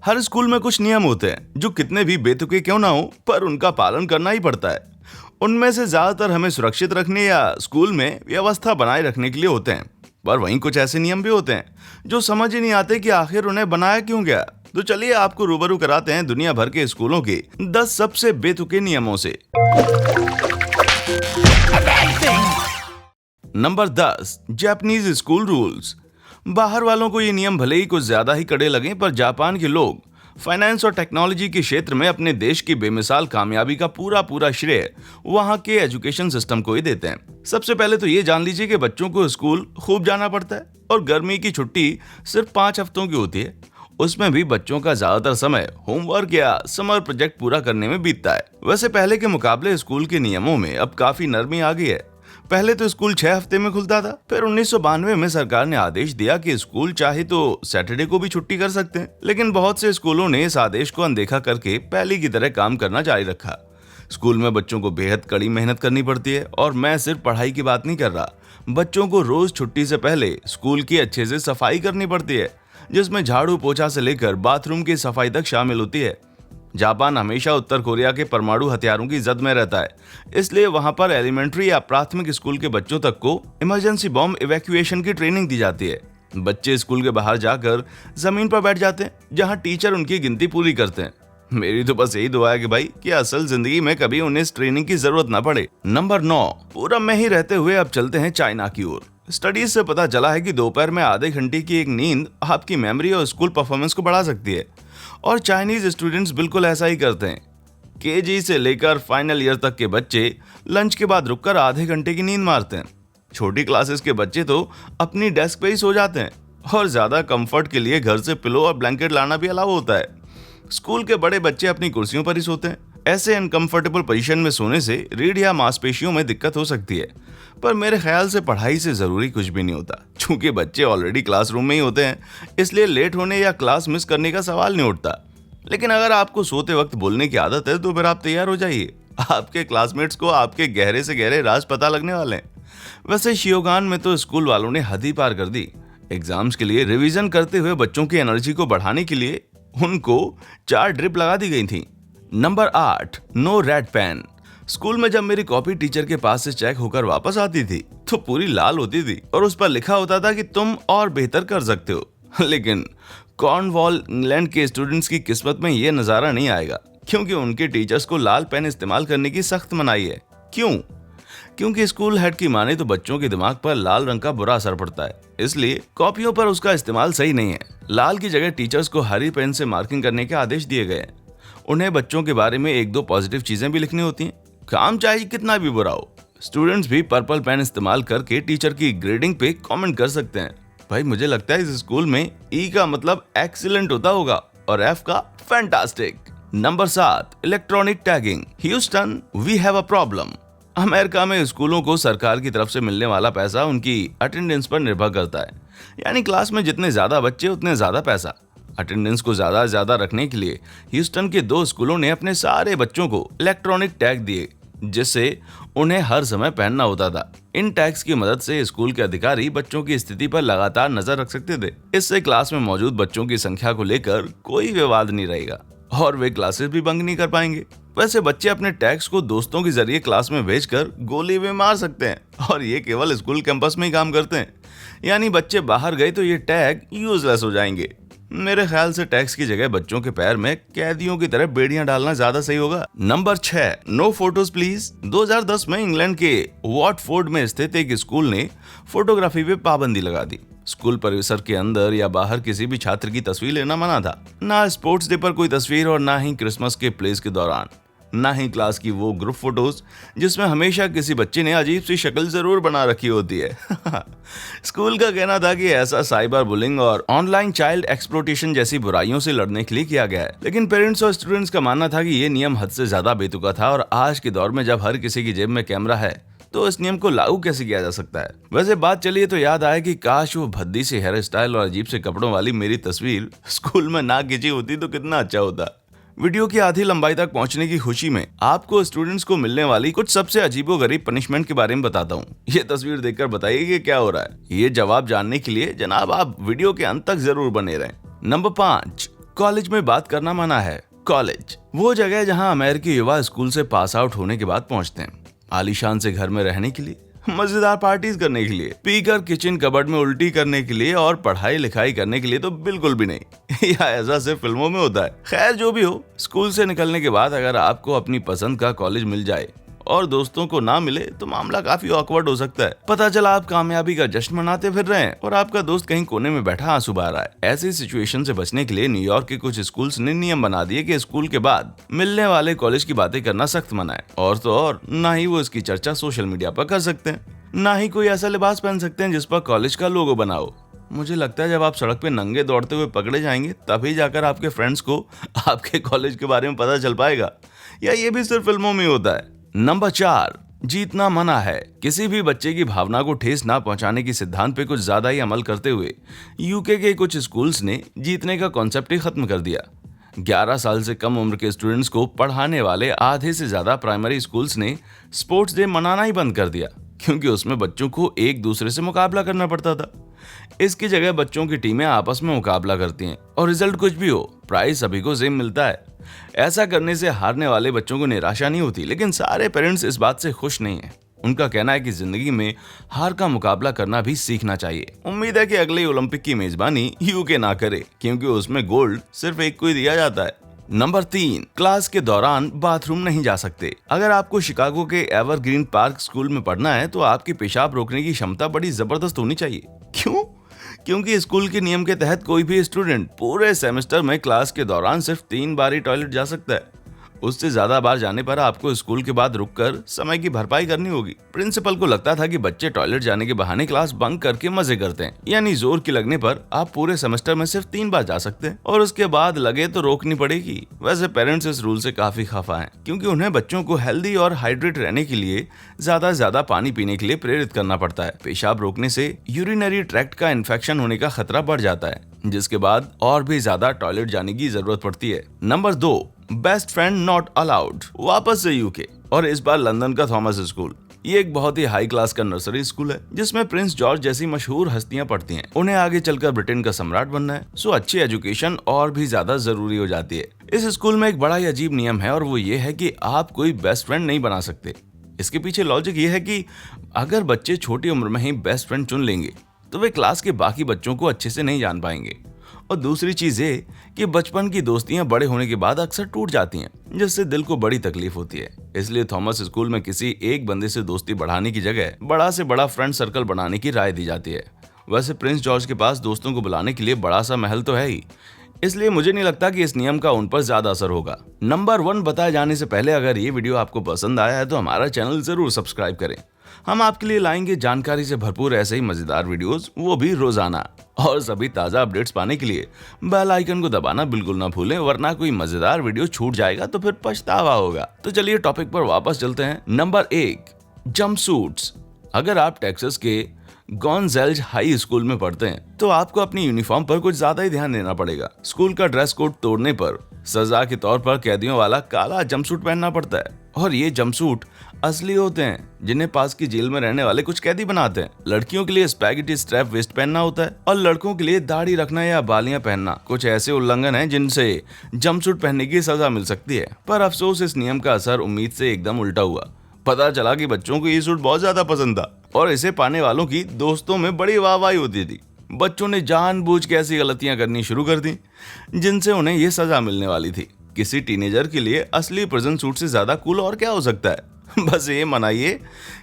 हर school में कुछ नियम होते हैं जो कितने भी बेतुके क्यों ना हो, पर उनका पालन करना ही पड़ता है। उनमें से ज्यादातर हमें सुरक्षित रखने या स्कूल में व्यवस्था बनाए रखने के लिए होते हैं, पर वहीं कुछ ऐसे नियम भी होते हैं जो समझ ही नहीं आते कि आखिर उन्हें बनाया क्यों गया। तो चलिए आपको रूबरू कराते हैं दुनिया भर के स्कूलों के 10 सबसे बेतुके नियमों से। Number 10, Japanese school rules. बाहर वालों को ये नियम भले ही कुछ ज्यादा ही कड़े लगें, पर जापान के लोग फाइनेंस और टेक्नोलॉजी के क्षेत्र में अपने देश की बेमिसाल कामयाबी का पूरा श्रेय वहां के एजुकेशन सिस्टम को ही देते हैं। सबसे पहले तो ये जान लीजिए कि बच्चों को स्कूल खूब जाना पड़ता है और गर्मी की छुट्टी सिर्फ 5 हफ्तों की होती है। उसमें भी बच्चों का ज्यादातर समय होमवर्क या समर प्रोजेक्ट पूरा करने में बीतता है। वैसे पहले के मुकाबले स्कूल के नियमों में अब काफी नरमी आ गई है। पहले तो स्कूल 6 हफ्ते में खुलता था, फिर 1992 में सरकार ने आदेश दिया कि स्कूल चाहे तो सैटरडे को भी छुट्टी कर सकते हैं, लेकिन बहुत से स्कूलों ने इस आदेश को अनदेखा करके पहले की तरह काम करना जारी रखा। स्कूल में बच्चों को बेहद कड़ी मेहनत करनी पड़ती है, और मैं सिर्फ पढ़ाई की बात नहीं कर रहा। बच्चों को रोज छुट्टी से पहले स्कूल की अच्छे से सफाई करनी पड़ती है, जिसमें झाड़ू पोछा से लेकर बाथरूम की सफाई तक शामिल होती है। जापान हमेशा उत्तर कोरिया के परमाणु हथियारों की जद में रहता है, इसलिए वहां पर एलिमेंट्री या प्राथमिक स्कूल के बच्चों तक को इमरजेंसी बॉम्ब इवैक्यूएशन की ट्रेनिंग दी जाती है। बच्चे स्कूल के बाहर जाकर जमीन पर बैठ जाते हैं, जहां टीचर उनकी गिनती पूरी करते हैं। मेरी तो बस यही दुआ है कि भाई कि असल जिंदगी में कभी उन्हें इस ट्रेनिंग की जरूरत ना पड़े। नंबर 9, पूरब में ही रहते हुए अब चलते हैं चाइना की ओर। स्टडीज से पता चला है कि दोपहर में आधे घंटे की एक नींद आपकी मेमोरी और स्कूल परफॉर्मेंस को बढ़ा सकती है, और चाइनीज स्टूडेंट्स बिल्कुल ऐसा ही करते हैं। केजी से लेकर फाइनल ईयर तक के बच्चे लंच के बाद रुककर आधे घंटे की नींद मारते हैं। छोटी क्लासेस के बच्चे तो अपनी डेस्क पे ही सो जाते हैं, और ज्यादा कंफर्ट के लिए घर से पिलो और ब्लैंकेट लाना भी अलाउ होता है। स्कूल के बड़े बच्चे अपनी कुर्सियों पर ही सोते हैं। ऐसे अनकंफर्टेबल पोजीशन में सोने से रीढ़ या मांसपेशियों में दिक्कत हो सकती है, पर मेरे ख्याल से पढ़ाई से जरूरी कुछ भी नहीं होता। चूंकि बच्चे ऑलरेडी क्लासरूम में ही होते हैं, इसलिए लेट होने या क्लास मिस करने का सवाल नहीं उठता। लेकिन अगर आपको सोते वक्त बोलने की आदत है तो फिर आप तैयार हो जाइए, आपके क्लासमेट्स को आपके गहरे से गहरे राज पता लगने वाले हैं। वैसे शियोगान में तो स्कूल वालों ने हद ही पार कर दी। एग्जाम्स के लिए रिविजन करते हुए बच्चों की एनर्जी को बढ़ाने के लिए उनको 4 ड्रिप लगा दी गई थी। Number 8, no red pen. School में जब मेरी कॉपी टीचर के पास से चेक होकर वापस आती थी तो पूरी लाल होती थी, और उस पर लिखा होता था कि तुम और बेहतर कर सकते हो। लेकिन कॉर्नवॉल इंग्लैंड के स्टूडेंट्स की किस्मत में ये नजारा नहीं आएगा, क्योंकि उनके टीचर्स को लाल पेन इस्तेमाल करने की सख्त मनाही है। क्यों? क्योंकि स्कूल हेड की माने तो बच्चों के दिमाग पर लाल रंग का बुरा असर पड़ता है, इसलिए कॉपियों पर उसका इस्तेमाल सही नहीं है। लाल की जगह टीचर्स को हरी पेन से मार्किंग करने के आदेश दिए गए हैं। उन्हें बच्चों के बारे में 1-2 पॉजिटिव चीजें भी लिखनी होती हैं, काम चाहे कितना भी बुरा हो। स्टूडेंट्स भी पर्पल पेन इस्तेमाल करके टीचर की ग्रेडिंग पे कमेंट कर सकते हैं। भाई मुझे लगता है इस स्कूल में ई का मतलब एक्सीलेंट होता होगा और एफ का fantastic. Number 7, electronic tagging. Houston, we have a problem. America में स्कूलों को सरकार की तरफ से मिलने वाला पैसा उनकी अटेंडेंस पर निर्भर करता है, यानी क्लास में जितने ज्यादा बच्चे उतने ज्यादा पैसा। अटेंडेंस को ज्यादा रखने के लिए ह्यूस्टन के 2 स्कूलों ने अपने सारे बच्चों को इलेक्ट्रॉनिक टैग दिए, जिससे उन्हें हर समय पहनना होता था। इन टैग्स की मदद से स्कूल के अधिकारी बच्चों की स्थिति पर लगातार नजर रख सकते थे। इससे क्लास में मौजूद बच्चों की संख्या को लेकर कोई विवाद नहीं रहेगा, और वे क्लासेस भी बंक नहीं कर पाएंगे। वैसे बच्चे अपने टैग्स को दोस्तों के जरिए क्लास में भेजकर गोली भी मार सकते हैं, और ये केवल स्कूल कैंपस में ही काम करते हैं। यानी बच्चे बाहर गए तो ये टैग यूजलेस हो जाएंगे। मेरे ख्याल से टैक्स की जगह बच्चों के पैर में कैदियों की तरह बेड़ियां डालना ज्यादा सही होगा। Number 6, no photos please. 2010 में इंग्लैंड के वॉटफोर्ड में स्थित एक स्कूल ने फोटोग्राफी पे पाबंदी लगा दी। स्कूल परिसर के अंदर या बाहर किसी भी छात्र की तस्वीर लेना मना था। ना स्पोर्ट्स डे पर कोई तस्वीर, और ना ही क्रिसमस के प्लेस के दौरान, ना ही क्लास की वो ग्रुप फोटोज जिसमें हमेशा किसी बच्चे ने अजीब सी शक्ल जरूर बना रखी होती है। स्कूल का कहना था कि ऐसा साइबर बुलिंग और ऑनलाइन चाइल्ड एक्सप्लॉयटेशन जैसी बुराइयों से लड़ने के लिए किया गया है। लेकिन पेरेंट्स और स्टूडेंट्स का मानना था कि ये नियम हद से ज्यादा बेतुका था, और आज के दौर में जब हर किसी की जेब में कैमरा है तो इस नियम को लागू कैसे किया जा सकता है। वैसे बात चलिए तो याद आया कि काश वो भद्दी से हेयर स्टाइल और अजीब से कपड़ों वाली मेरी तस्वीर स्कूल में ना खींची होती तो कितना अच्छा होता। वीडियो की आधी लंबाई तक पहुंचने की खुशी में आपको स्टूडेंट्स को मिलने वाली कुछ सबसे अजीबोगरीब पनिशमेंट के बारे में बताता हूं। ये तस्वीर देखकर बताइए कि क्या हो रहा है। ये जवाब जानने के लिए जनाब आप वीडियो के अंत तक जरूर बने रहें। नंबर 5, कॉलेज में बात करना मना है। कॉलेज वो जगह है जहां अमेरिकी युवा स्कूल से पास आउट होने के बाद पहुंचते हैं, आलीशान से घर में रहने के लिए, मजेदार पार्टीज करने के लिए, पीकर किचन कबर्ड में उल्टी करने के लिए और पढ़ाई लिखाई करने के लिए तो बिल्कुल भी नहीं। या ऐसा सिर्फ फिल्मों में होता है। खैर जो भी हो, स्कूल से निकलने के बाद अगर आपको अपनी पसंद का कॉलेज मिल जाए और दोस्तों को ना मिले तो मामला काफी ऑकवर्ड हो सकता है। पता चला आप कामयाबी का जश्न मनाते फिर रहे हैं और आपका दोस्त कहीं कोने में बैठा आंसू बहा रहा है। ऐसी सिचुएशन से बचने के लिए न्यूयॉर्क के कुछ स्कूल्स ने नियम बना दिए कि स्कूल के बाद मिलने वाले कॉलेज की बातें करना सख्त मना है। और तो और ना ही वो इसकी चर्चा सोशल मीडिया पर कर सकते हैं, ना ही कोई ऐसा लिबास पहन सकते हैं जिस पर कॉलेज का लोगो बना हो। मुझे लगता है जब आप सड़क पे नंगे दौड़ते हुए पकड़े जाएंगे तभी जाकर आपके फ्रेंड्स को आपके कॉलेज के बारे में पता चल पाएगा, या ये भी सिर्फ फिल्मों में होता है। नंबर 4, जीतना मना है। किसी भी बच्चे की भावना को ठेस ना पहुंचाने की सिद्धांत पे कुछ ज्यादा ही अमल करते हुए यूके के कुछ स्कूल्स ने जीतने का कॉन्सेप्ट ही खत्म कर दिया। 11 साल से कम उम्र के स्टूडेंट्स को पढ़ाने वाले आधे से ज्यादा प्राइमरी स्कूल्स ने स्पोर्ट्स डे मनाना ही बंद कर दिया, क्योंकि उसमें बच्चों को एक दूसरे से मुकाबला करना पड़ता था। इसकी जगह बच्चों की टीमें आपस में मुकाबला करती हैं और रिजल्ट कुछ भी हो, प्राइज सभी को सेम मिलता है। ऐसा करने से हारने वाले बच्चों को निराशा नहीं होती, लेकिन सारे पेरेंट्स इस बात से खुश नहीं हैं। उनका कहना है कि जिंदगी में हार का मुकाबला करना भी सीखना चाहिए। उम्मीद है कि अगले ओलंपिक की मेजबानी यूके ना करे, क्योंकि उसमें गोल्ड सिर्फ एक को ही दिया जाता है। नंबर 3, क्लास के दौरान बाथरूम नहीं जा सकते। अगर आपको शिकागो के एवरग्रीन पार्क स्कूल में पढ़ना है तो आपकी पेशाब रोकने की क्षमता बड़ी जबरदस्त होनी चाहिए। क्यों? क्योंकि स्कूल के नियम के तहत कोई भी स्टूडेंट पूरे सेमेस्टर में क्लास के दौरान सिर्फ 3 बार ही टॉयलेट जा सकता है। उससे ज्यादा बार जाने पर आपको स्कूल के बाद रुककर समय की भरपाई करनी होगी। प्रिंसिपल को लगता था कि बच्चे टॉयलेट जाने के बहाने क्लास बंक करके मजे करते हैं, यानी जोर की लगने पर आप पूरे सेमेस्टर में सिर्फ 3 बार जा सकते हैं और उसके बाद लगे तो रोकनी पड़ेगी। वैसे पेरेंट्स इस रूल से काफी खफा हैं, क्योंकि उन्हें बच्चों को हेल्दी और हाइड्रेट रहने के लिए ज्यादा पानी पीने के लिए प्रेरित करना पड़ता है। पेशाब रोकने से यूरिनरी ट्रैक्ट का इन्फेक्शन होने का खतरा बढ़ जाता है, जिसके बाद और भी ज्यादा टॉयलेट जाने की जरूरत पड़ती है। Number 2, best friend not allowed. वापस से यूके, और इस बार लंदन का थॉमस स्कूल। ये एक बहुत ही हाई क्लास का नर्सरी स्कूल है जिसमें प्रिंस जॉर्ज जैसी मशहूर हस्तियां पढ़ती हैं। उन्हें आगे चलकर ब्रिटेन का सम्राट बनना है, सो अच्छी एजुकेशन और भी ज्यादा जरूरी हो जाती है। इस स्कूल में एक बड़ा ही अजीब नियम है और वो ये है कि आप कोई बेस्ट फ्रेंड नहीं बना सकते। इसके पीछे लॉजिक ये है कि अगर बच्चे छोटी उम्र में ही बेस्ट फ्रेंड चुन लेंगे तो वे क्लास के बाकी बच्चों को अच्छे से नहीं जान पाएंगे। और दूसरी चीज ये कि बचपन की दोस्तियां बड़े होने के बाद अक्सर टूट जाती हैं, जिससे दिल को बड़ी तकलीफ होती है। इसलिए थॉमस स्कूल में किसी एक बंदे से दोस्ती बढ़ाने की जगह बड़ा से बड़ा फ्रेंड सर्कल बनाने की राय दी जाती है। वैसे प्रिंस जॉर्ज के पास दोस्तों को बुलाने के लिए बड़ा सा महल तो है ही, इसलिए मुझे नहीं लगता कि इस नियम का उन पर ज्यादा असर होगा। नंबर 1 बताए जाने से पहले अगर ये वीडियो आपको पसंद आया है तो हमारा चैनल जरूर सब्सक्राइब करें। हम आपके लिए लाएंगे जानकारी से भरपूर ऐसे ही मजेदार वीडियोस, वो भी रोजाना। और सभी ताजा अपडेट्स पाने के लिए बेल आइकन को दबाना बिल्कुल ना भूलें, वरना कोई मजेदार वीडियो छूट जाएगा तो फिर पछतावा होगा। तो चलिए टॉपिक पर वापस चलते हैं। नंबर 1, जंपसूट्स। अगर आप टेक्सास के गॉन्ज़ेल्ज हाई स्कूल में पढ़ते हैं तो आपको अपनी यूनिफॉर्म पर कुछ ज्यादा ही ध्यान देना पड़ेगा। स्कूल का ड्रेस कोड तोड़ने पर सजा के तौर पर कैदियों वाला काला जंपसूट पहनना पड़ता है, और ये जंपसूट असली होते हैं जिन्हें पास की जेल में रहने वाले कुछ कैदी बनाते हैं। लड़कियों के लिए स्पैगेटी स्ट्रैप वेस्ट पहनना होता है और लड़कों के लिए दाढ़ी रखना या बालियां पहनना कुछ ऐसे उल्लंघन हैं जिनसे जंपसूट पहनने की सजा मिल सकती है। पर अफसोस इस नियम का असर उम्मीद से एकदम उल्टा हुआ। पता चला कि बच्चों को ये सूट बहुत ज्यादा पसंद था और इसे पाने वालों की दोस्तों में बड़ी वाहवाही होती थी। बच्चों ने जानबूझ के ऐसी गलतियां करनी शुरू कर दी जिनसे उन्हें ये सजा मिलने वाली थी। किसी टीनेजर के लिए असली प्रिजन सूट से ज्यादा कूल और क्या हो सकता है। बस ये मनाइए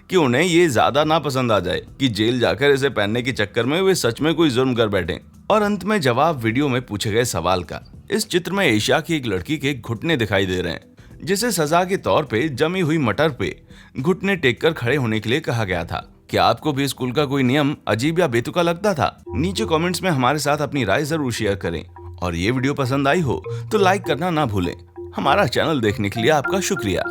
कि उन्हें ये ज्यादा ना पसंद आ जाए कि जेल जाकर इसे पहनने के चक्कर में वे सच में कोई जुर्म कर बैठे। और अंत में जवाब वीडियो में पूछे गए सवाल का। इस चित्र में एशिया की एक लड़की के घुटने दिखाई दे रहे हैं, जिसे सजा के तौर पे जमी हुई मटर पे घुटने टेक कर खड़े होने के लिए कहा गया था। क्या आपको भी स्कूल का कोई नियम अजीब या बेतुका लगता था? नीचे कमेंट्स में हमारे साथ अपनी राय जरूर शेयर करें, और ये वीडियो पसंद आई हो तो लाइक करना ना भूलें। हमारा चैनल देखने के लिए आपका शुक्रिया।